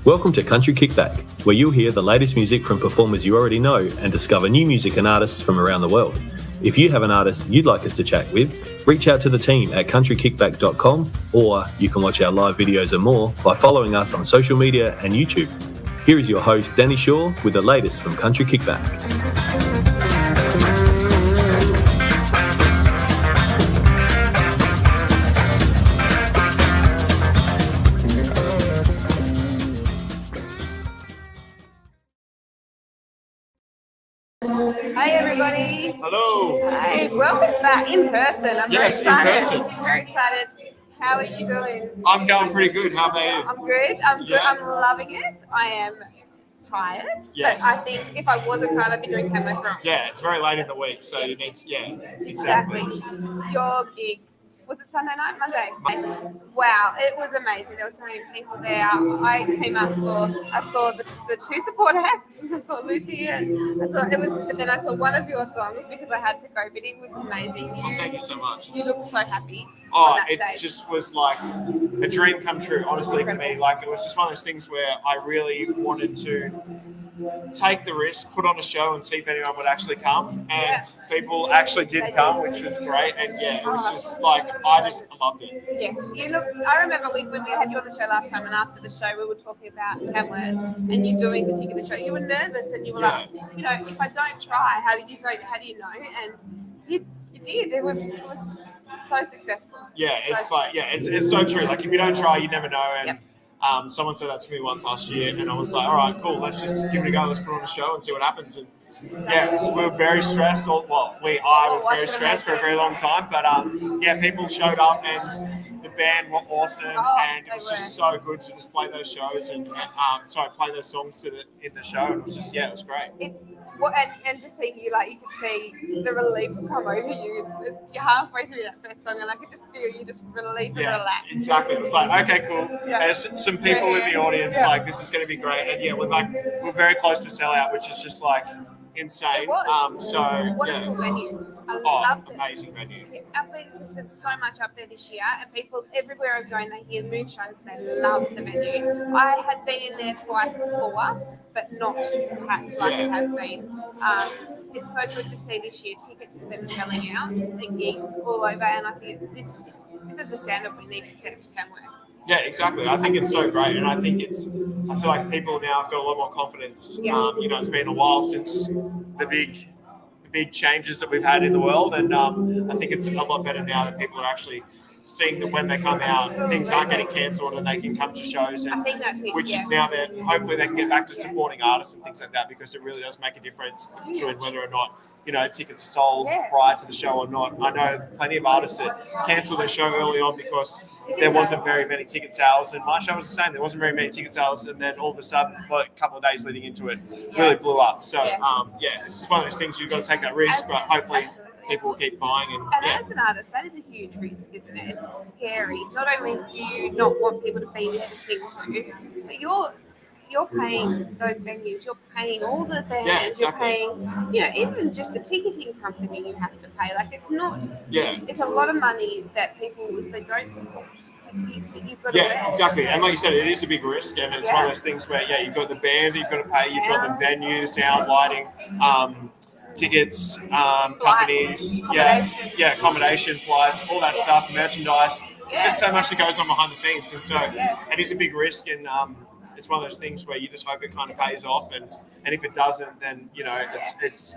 Welcome to Country Kickback, where you'll hear the latest music from performers you already know and discover new music and artists from around the world. If you have an artist you'd like us to chat with, reach out to the team at countrykickback.com, or you can watch our live videos and more by following us on social media and YouTube. Here is your host, Danny Shaw, with the latest from Country Kickback. Hi everybody. Hello. Hi, welcome back in person. I'm very excited. In person. Very excited. How are you doing? I'm going pretty good. How about you? I'm good. I'm good. I'm loving it. I am tired. Yes. But I think if I wasn't tired, I'd be doing Tamworth Country. Yeah, it's very late in the week, so you need to, exactly. Your gig, was it Sunday night? Monday? Wow, it was amazing. There were so many people there. I came up I saw the two support acts. I saw Lucy and but then I saw one of your songs because I had to go, but it was amazing. Thank you so much. You looked so happy. It just was like a dream come true, honestly, for me. Like, it was just one of those things where I really wanted to take the risk, put on a show and see if anyone would actually come. And people actually did come, which was great. And it was just like, I just loved it. Yeah, I remember when we had you on the show last time, and after the show we were talking about Tamworth and you doing the ticket of the show. You were nervous and you were like, if I don't try, how do you know? And you did. It was so successful. Yeah, it's so true. Like, if you don't try, you never know. And someone said that to me once last year, and I was like, all right, cool, let's just give it a go. Let's put on a show and see what happens. And we were very stressed. I was very stressed for a very long time. But people showed up, and the band were awesome, and it was just so good to just play those shows and play those songs in the show. And it was just, it was great. And just seeing you, like, you could see the relief come over you. You're halfway through that first song, and I could just feel you just relief and relax. Exactly. It was like, okay, cool. There's some people in the audience. Like, this is going to be great. And we're very close to sell out, which is just like insane. It was. Wonderful venue. I loved it. Amazing venue. There's been so much up there this year, and people everywhere I'm going, they hear moonshines and they love the venue. I had been in there twice before, but not packed like it has been. It's so good to see this year tickets have been selling out and gigs all over, and I think this is the standard we need to set for Tamworth. Yeah, exactly. I think it's so great, and I feel like people now have got a lot more confidence. It's been a while since the big changes that we've had in the world, and I think it's a lot better now that people are actually seeing that when they come out, things aren't getting cancelled and they can come to shows. And I think that's it. Which is now that hopefully they can get back to supporting artists and things like that, because it really does make a difference between whether or not tickets are sold prior to the show or not. I know plenty of artists that cancelled their show early on because there wasn't very many ticket sales, and my show was the same. There wasn't very many ticket sales, and then all of a sudden, a couple of days leading into it, really blew up. So it's just one of those things you've got to take that risk, but hopefully people will keep buying. And as an artist, that is a huge risk, isn't it? It's scary. Not only do you not want people to be there to sing to, but you're paying those venues, you're paying all the bands, you're paying, even just the ticketing company you have to pay. Like, it's not, it's a lot of money that people, if they don't support, you've got to bear. Exactly. And like you said, it is a big risk, and it's one of those things where, you've got the band you've got to pay, you've got the venue, sound, lighting, tickets, companies, accommodation, flights, all that stuff, merchandise. It's just so much that goes on behind the scenes, and so it is a big risk, and it's one of those things where you just hope it kind of pays off, and if it doesn't, then it's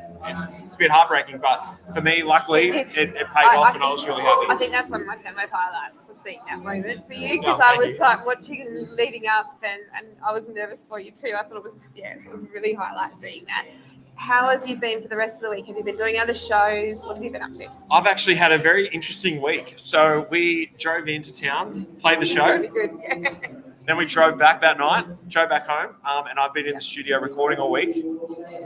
a bit heartbreaking. But for me, luckily, it paid off, and I was really happy. I think that's one of my Tamworth highlights, was seeing that moment for you, because I was like watching and leading up, and I was nervous for you too. I thought it was so it was really highlight seeing that. How have you been for the rest of the week? Have you been doing other shows? What have you been up to? I've actually had a very interesting week. So we drove into town, played the show. Really good. Then we drove back that night, drove back home, and I've been in the studio recording all week,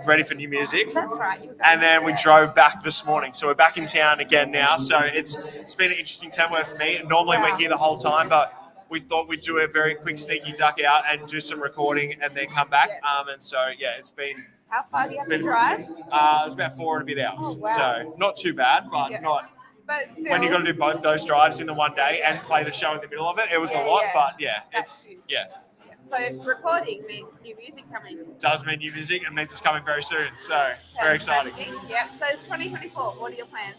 ready for new music. That's right. And then we drove back this morning. So we're back in town again now. So it's been an interesting Tamworth for me. Normally we're here the whole time, but we thought we'd do a very quick sneaky duck out and do some recording and then come back. And so, it's been... How far do you have to drive? It's about 4 and a bit hours. So not too bad, but not... But still, when you got to do both those drives in the one day and play the show in the middle of it, it was a lot. But So recording means new music coming. Does mean new music and means it's coming very soon. So very exciting. Yeah. So 2024, what are your plans?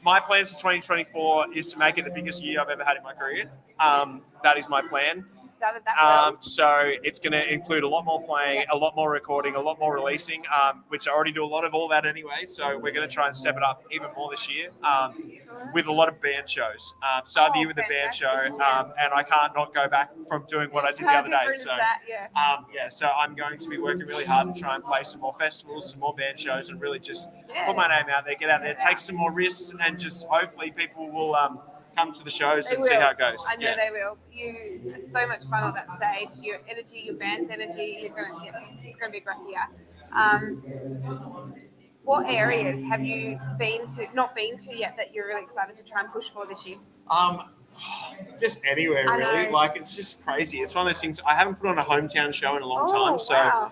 My plans for 2024 is to make it the biggest year I've ever had in my career. That is my plan. You started that well. So it's going to include a lot more playing, a lot more recording, a lot more releasing, which I already do a lot of all that anyway. So we're going to try and step it up even more this year with a lot of band shows. Started the year with a band show, and I can't not go back from doing what I did the other day. So so I'm going to be working really hard to try and play some more festivals, some more band shows, and really just put my name out there, get out there, take some more risks, and just hopefully people will come to the shows and see how it goes. I know they will. You are so much fun on that stage. Your energy, your band's energy, it's going to be a great year. What areas have you not been to yet that you're really excited to try and push for this year? Just anywhere really. Like it's just crazy. It's one of those things. I haven't put on a hometown show in a long time, so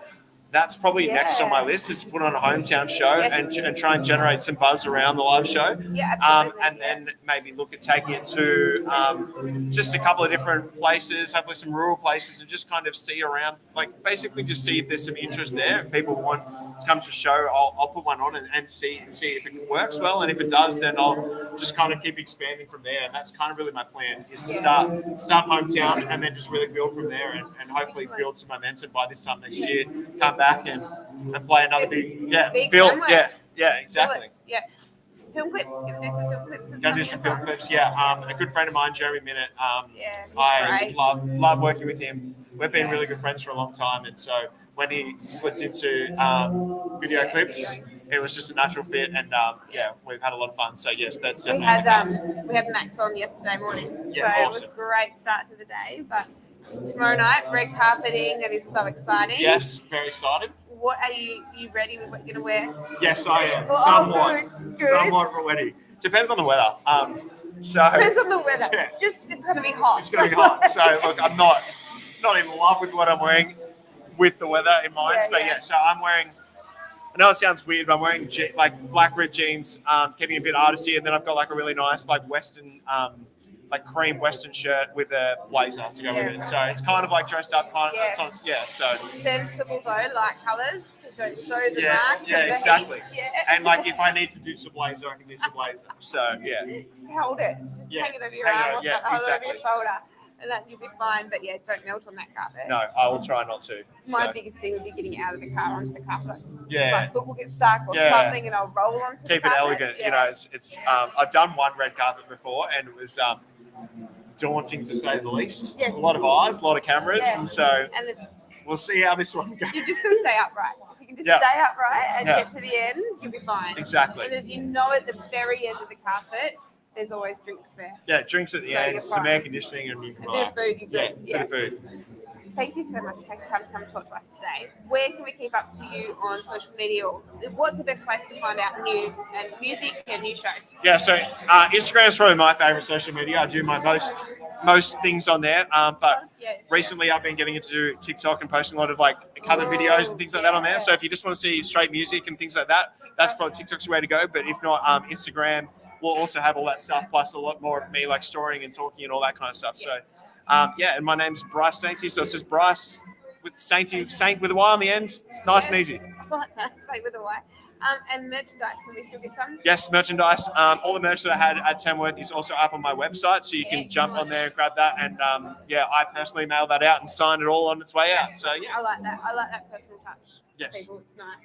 that's probably next on my list is to put on a hometown show and try and generate some buzz around the live show. Yeah, absolutely. And then maybe look at taking it to just a couple of different places, hopefully some rural places, and just kind of see around, like basically just see if there's some interest there. If people want to come to a show, I'll put one on and see if it works well. And if it does, then I'll just kind of keep expanding from there. And that's kind of really my plan is to start hometown and then just really build from there and hopefully build some momentum by this time next year. Come back and play another big film. Yeah, exactly. Yeah. Film clips. Gonna do some film clips. Gonna do some film clips. Yeah. A good friend of mine, Jeremy Minute. I love working with him. We've been really good friends for a long time, and so when he slipped into video clips, it was just a natural fit, and we've had a lot of fun. So yes, that's definitely. We had Max on yesterday morning, so awesome. It was a great start to the day. But tomorrow night, red carpeting. That is so exciting. Yes, very excited. What are you ready with what you're gonna wear? Yes, I am. Good. Somewhat ready. Depends on the weather. Depends on the weather. Yeah. Just it's gonna be hot. It's gonna be hot. So look, I'm not in love with what I'm wearing with the weather in mind. So I'm wearing. I know it sounds weird, but I'm wearing like black ripped jeans, keeping a bit artisty, and then I've got like a really nice like Western, like cream Western shirt with a blazer to go with it. So it's kind of like dressed up, so sensible though, light colours. Don't show the marks. Yeah, exactly. And like if I need to do some blazer, I can do some blazer. So just hold it. Just hang it over your arm, hold it over your shoulder. And that you'll be fine, but don't melt on that carpet. No, I will try not to. My biggest thing would be getting out of the car onto the carpet. Yeah. My foot will get stuck or something, and I'll roll onto the carpet. Keep it elegant. Yeah. You know, it's. I've done one red carpet before, and it was daunting to say the least. Yes. It's a lot of eyes, a lot of cameras, and so we'll see how this one goes. You're just going to stay upright. If you can just stay upright and get to the end, you'll be fine. Exactly. And as you know, at the very end of the carpet, there's always drinks there. Yeah, drinks at the end, some air conditioning, and you can relax. Bit of food. Thank you so much for taking time to come talk to us today. Where can we keep up to you on social media? Or what's the best place to find out new music and new shows? Yeah, so Instagram is probably my favorite social media. I do my most things on there. But recently I've been getting into TikTok and posting a lot of like cover videos and things like that on there. So if you just want to see straight music and things like that, that's probably TikTok's the way to go. But if not, Instagram will also have all that stuff, plus a lot more of me like storying and talking and all that kind of stuff. So and my name's Bryce Sainty, so it's just Bryce with Saint with a Y on the end. It's nice and easy. I like that, Saint with a Y. And merchandise, can we still get some? Yes, merchandise. All the merch that I had at Tamworth is also up on my website, so you can jump on there and grab that. And I personally mail that out and sign it all on its way out. So yes. I like that personal touch. Yes. People, it's nice.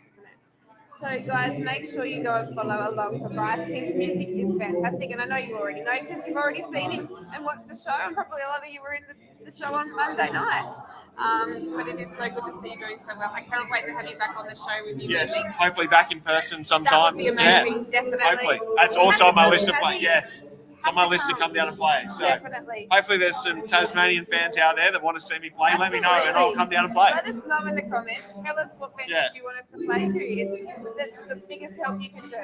So, guys, make sure you go and follow along for Bryce. His music is fantastic, and I know you already know because you've already seen him and watched the show, and probably a lot of you were in the show on Monday night. But it is so good to see you doing so well. I can't wait to have you back on the show with you. Yes, music. Hopefully back in person sometime. That would be amazing, definitely. Hopefully. That's also on my list to play. Yes. It's on my list to come down and play. So definitely. Hopefully there's some Tasmanian fans out there that want to see me play. Let me know and I'll come down and play. Let us know in the comments. Tell us what venues you want us to play to. That's the biggest help you can do.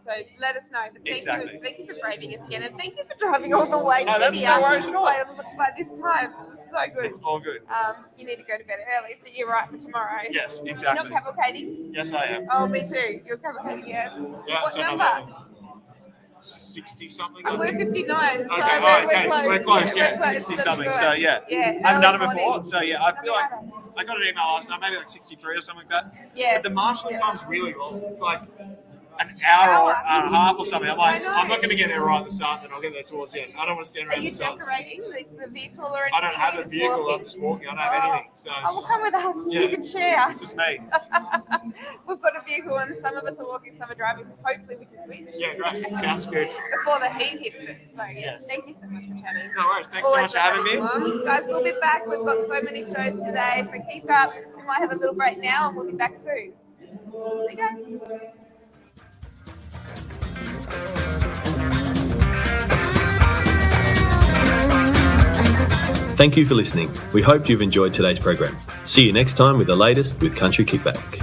So let us know. But thank you for braving us again, and thank you for driving all the way to here. No worries at all. By this time, it was so good. It's all good. You need to go to bed early, so you're right for tomorrow. Yes, exactly. You're not cavalcading? Yes, I am. Oh, me too. You're cavalcading, yes. Yeah, what number? 60 something. And we're 59, so Okay, we're close. Yeah, 60 something. So yeah, yeah, I haven't done it early before. morning. So yeah, I feel like I got an email last night, maybe like 63 or something like that. Yeah. But the marshalling time's really long. It's like an hour and a half or something. I'm like, I'm not going to get there right at the start, then I'll get there towards the end. I don't want to stand around Are you the sun. decorating the vehicle or anything? I don't have a vehicle. I'm just walking. I don't have anything. So well, come with us. You can share. It's just me. We've got a vehicle, and some of us are walking, some are driving. So hopefully we can switch. Yeah, great. Sounds good. Before the heat hits us. So Yes. thank you so much for chatting. No worries. Thanks so much for having me. Guys, we'll be back. We've got so many shows today, so keep up. We might have a little break now, and we'll be back soon. See you guys. Thank you for listening. We hope you've enjoyed today's program. See you next time with the latest with Country Kickback.